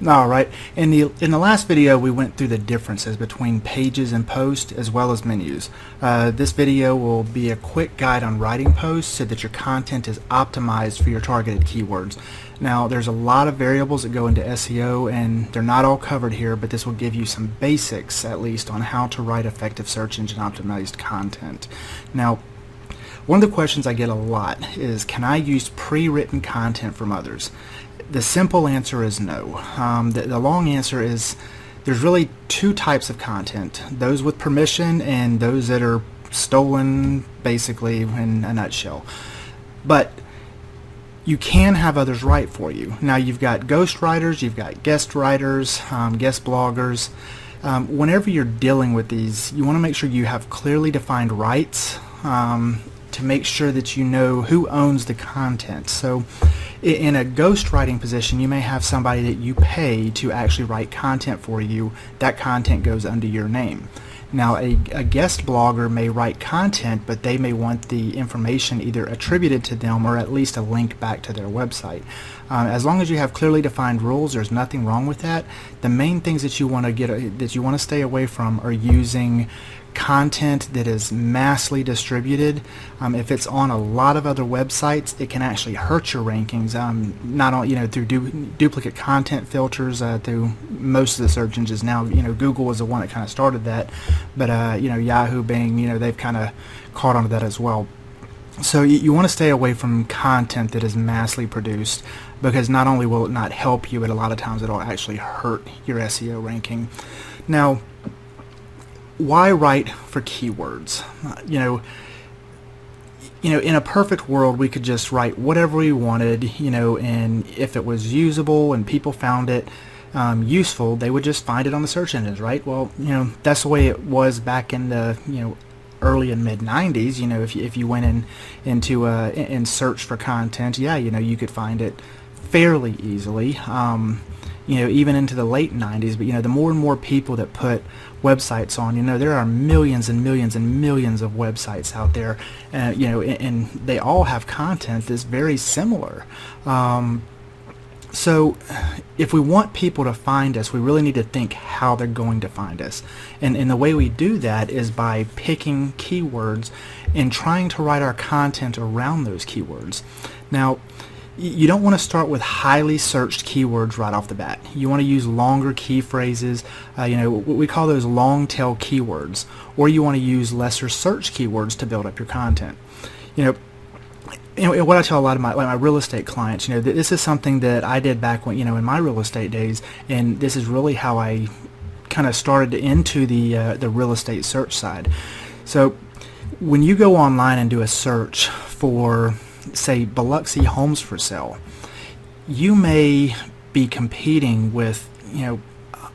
All right. In the last video, we went through the differences between pages and posts as well as menus. This video will be a quick guide on writing posts so that your content is optimized for your targeted keywords. Now, there's a lot of variables that go into SEO, and they're not all covered here, but this will give you some basics, at least, on how to write effective search engine optimized content. Now, one of the questions I get a lot is, can I use pre-written content from others? The simple answer is no. The long answer is there's really two types of content, those with permission and those that are stolen, basically, in a nutshell. But you can have others write for you. Now, you've got ghost writers, you've got guest writers, guest bloggers. Whenever you're dealing with these, you want to make sure you have clearly defined rights to make sure that you know who owns the content. So in a ghostwriting position, you may have somebody that you pay to actually write content for you. That content goes under your name. Now, a guest blogger may write content, but they may want the information either attributed to them or at least a link back to their website. As long as you have clearly defined rules, there's nothing wrong with that. The main things that you want to stay away from are using content that is massively distributed. If it's on a lot of other websites, it can actually hurt your rankings. Not only through duplicate content filters through most of the search engines now. Google was the one that kind of started that, but Yahoo, Bing, they've kind of caught onto that as well. So you want to stay away from content that is massively produced, because not only will it not help you, but a lot of times it'll actually hurt your SEO ranking. Now, why write for keywords? In a perfect world, we could just write whatever we wanted, and if it was usable and people found it useful, they would just find it on the search engines, right? Well, that's the way it was back in the early and mid 90s. If you went into and searched for content, you could find it fairly easily. Even into the late 90s, but the more and more people that put websites on, there are millions and millions and millions of websites out there, and they all have content that's very similar. So if we want people to find us, we really need to think how they're going to find us. And the way we do that is by picking keywords and trying to write our content around those keywords. Now, you don't want to start with highly searched keywords right off the bat. You want to use longer key phrases. We call those long tail keywords. Or you want to use lesser search keywords to build up your content. What I tell a lot of my real estate clients, this is something that I did back when, in my real estate days, and this is really how I kind of started into the real estate search side. So when you go online and do a search for, say, Biloxi homes for sale, you may be competing with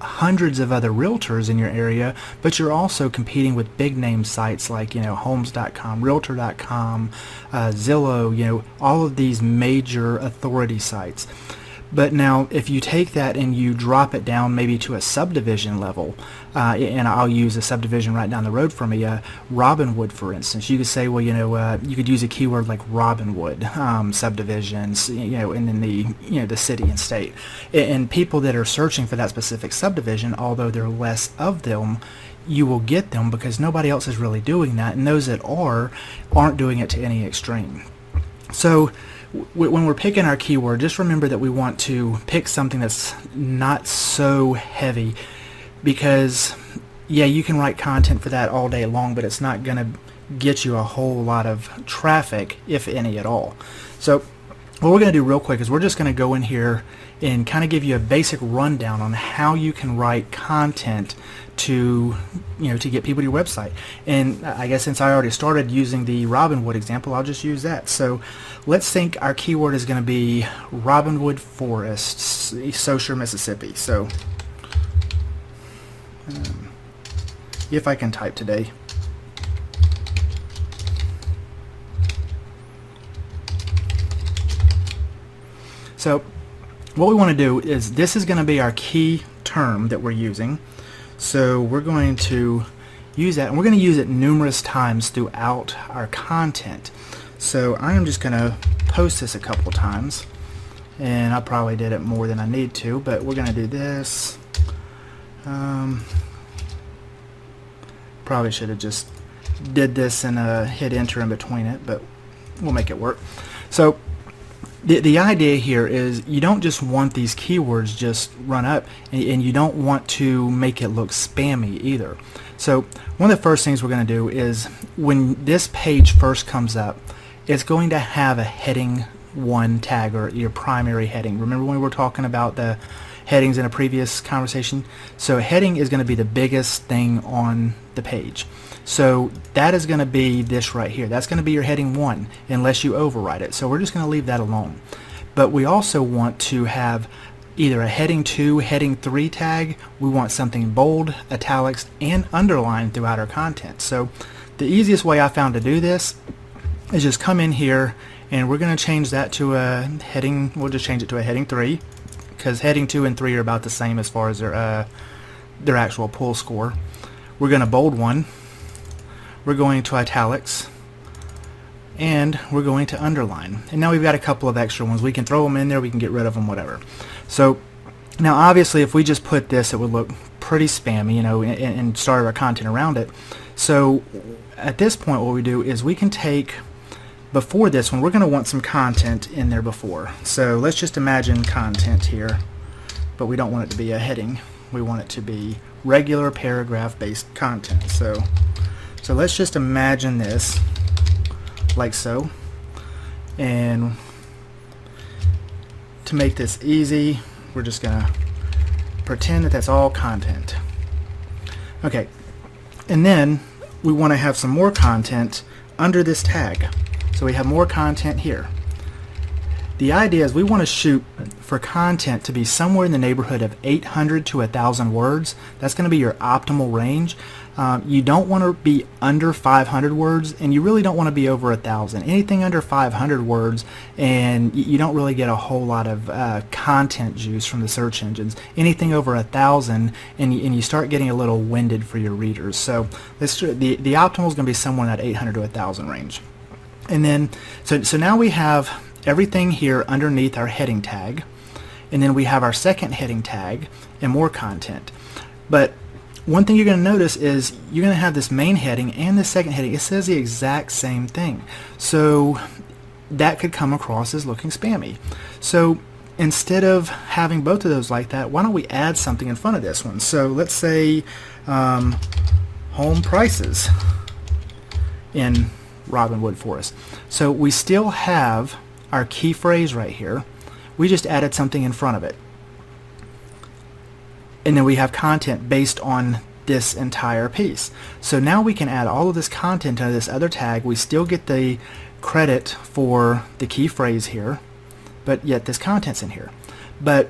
hundreds of other realtors in your area, but you're also competing with big name sites like homes.com, realtor.com, Zillow, all of these major authority sites. But now, if you take that and you drop it down maybe to a subdivision level, and I'll use a subdivision right down the road from me, Robinwood, for instance, you could say, well, you could use a keyword like Robinwood subdivisions, and then the city and state, and people that are searching for that specific subdivision, although there are less of them, you will get them because nobody else is really doing that, and those that aren't doing it to any extreme. So when we're picking our keyword, just remember that we want to pick something that's not so heavy, because you can write content for that all day long, but it's not going to get you a whole lot of traffic, if any at all. So what we're going to do real quick is we're just going to go in here and kind of give you a basic rundown on how you can write content to get people to your website. And I guess since I already started using the Robinwood example, I'll just use that. So let's think our keyword is going to be Robinwood Forests, Saucier, Mississippi. So if I can type today. So what we want to do is, this is going to be our key term that we're using. So we're going to use that, and we're going to use it numerous times throughout our content. So I am just going to post this a couple times. and I probably did it more than I need to, but we're going to do this. Probably should have just did this and hit enter in between it, but we'll make it work. So the idea here is you don't just want these keywords just run up, and you don't want to make it look spammy either. So one of the first things we're going to do is when this page first comes up, it's going to have a heading 1 tag, or your primary heading. Remember when we were talking about the headings in a previous conversation? So heading is going to be the biggest thing on the page. So that is going to be this right here. That's going to be your heading 1 unless you override it. So we're just going to leave that alone. But we also want to have either a heading 2, heading 3 tag. We want something bold, italics, and underlined throughout our content. So the easiest way I found to do this is just come in here, and we're going to change that to a heading. We'll just change it to a heading 3, because heading 2 and 3 are about the same as far as their actual pull score. We're going to bold one. We're going to italics, and we're going to underline. And now we've got a couple of extra ones. We can throw them in there, we can get rid of them, whatever. So now obviously if we just put this, it would look pretty spammy, you know, and start our content around it. So at this point what we do is we can take, before this one, we're going to want some content in there before. So let's just imagine content here, but we don't want it to be a heading. We want it to be regular paragraph based content. So let's just imagine this like so, and to make this easy, we're just gonna pretend that that's all content. Okay, and then we want to have some more content under this tag. So we have more content here. The idea is we want to shoot for content to be somewhere in the neighborhood of 800 to 1,000 words. That's going to be your optimal range. You don't want to be under 500 words, and you really don't want to be over 1,000. Anything under 500 words, and you don't really get a whole lot of content juice from the search engines. Anything over 1,000, and you start getting a little winded for your readers. So the optimal is going to be somewhere in that 800 to 1,000 range. And then, so now we have everything here underneath our heading tag, and then we have our second heading tag and more content. But one thing you're going to notice is you're going to have this main heading and this second heading. It says the exact same thing. So that could come across as looking spammy. So instead of having both of those like that, why don't we add something in front of this one? So let's say home prices in Robinwood Forest. So we still have our key phrase right here. We just added something in front of it. And then we have content based on this entire piece. So now we can add all of this content to this other tag. We still get the credit for the key phrase here, but yet this content's in here. But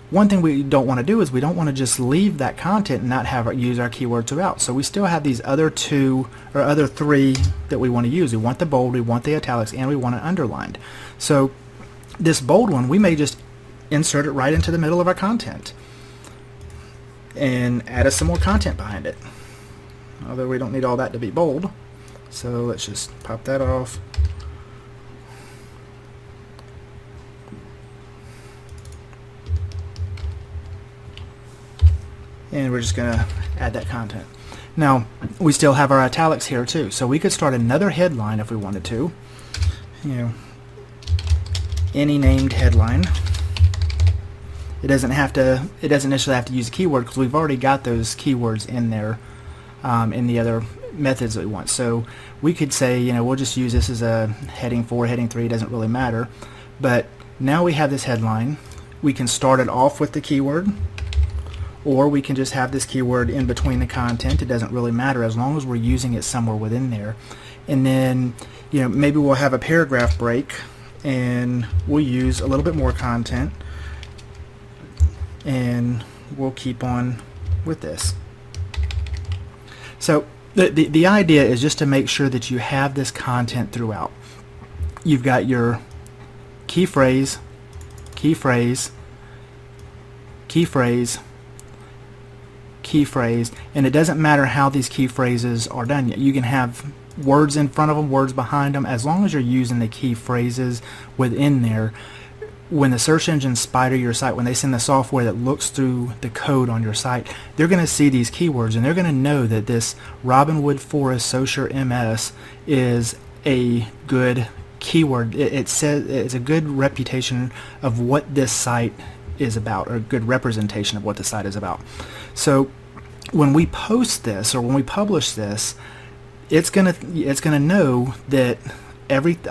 one thing we don't want to do is we don't want to just leave that content and not have use our keywords throughout. So we still have these other two or other three that we want to use. We want the bold, we want the italics, and we want it underlined. So this bold one, we may just insert it right into the middle of our content and add us some more content behind it. Although we don't need all that to be bold. So let's just pop that off. And we're just going to add that content. Now, we still have our italics here too. So we could start another headline if we wanted to. You know, any named headline. It doesn't necessarily have to use a keyword because we've already got those keywords in there in the other methods that we want. So we could say, you know, we'll just use this as a heading 4, heading 3, it doesn't really matter. But now we have this headline. We can start it off with the keyword, or we can just have this keyword in between the content. It doesn't really matter as long as we're using it somewhere within there. And then, you know, maybe we'll have a paragraph break and we'll use a little bit more content, and we'll keep on with this. So the idea is just to make sure that you have this content throughout. You've got your key phrase, key phrase, key phrase, key phrase, and it doesn't matter how these key phrases are done yet. You can have words in front of them, words behind them, as long as you're using the key phrases within there. when the search engines spider your site, when they send the software that looks through the code on your site, they're going to see these keywords and they're going to know that this Robinwood Forest Socier MS is a good keyword. It says it's a good reputation of what this site is about, or a good representation of what the site is about. So when we post this or when we publish this, it's gonna know that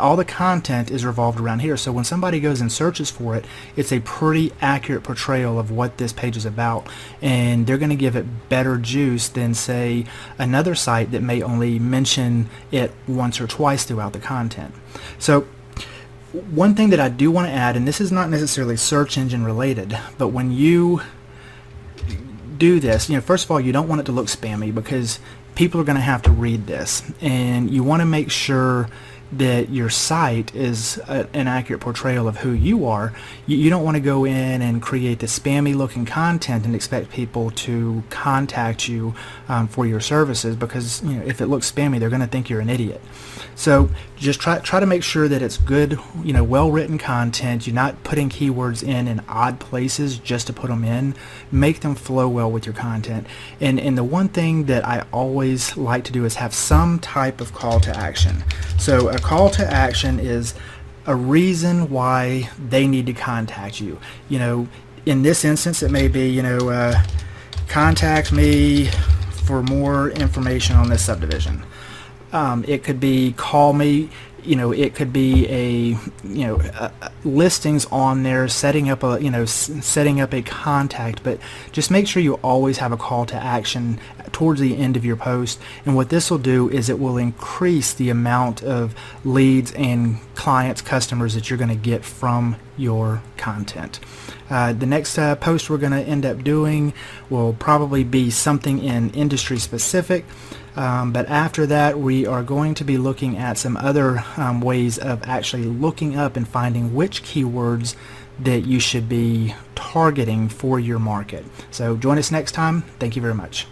all the content is revolved around here. So when somebody goes and searches for it, it's a pretty accurate portrayal of what this page is about, and they're going to give it better juice than, say, another site that may only mention it once or twice throughout the content. So one thing that I do want to add, and this is not necessarily search engine related, but when you do this, first of all, you don't want it to look spammy, because people are going to have to read this, and you want to make sure that your site is an accurate portrayal of who you are. You don't want to go in and create the spammy looking content and expect people to contact you for your services, because if it looks spammy, they're going to think you're an idiot. So just try to make sure that it's good, well written content. You're not putting keywords in odd places just to put them in. Make them flow well with your content. And the one thing that I always like to do is have some type of call to action. So a call to action is a reason why they need to contact you. In this instance, it may be, contact me for more information on this subdivision. It could be call me. It could be listings on there, setting up a contact. But just make sure you always have a call to action towards the end of your post. And what this will do is it will increase the amount of leads and clients, customers that you're going to get from your content. The next post we're going to end up doing will probably be something in industry specific. But after that, we are going to be looking at some other ways of actually looking up and finding which keywords that you should be targeting for your market. So join us next time. Thank you very much.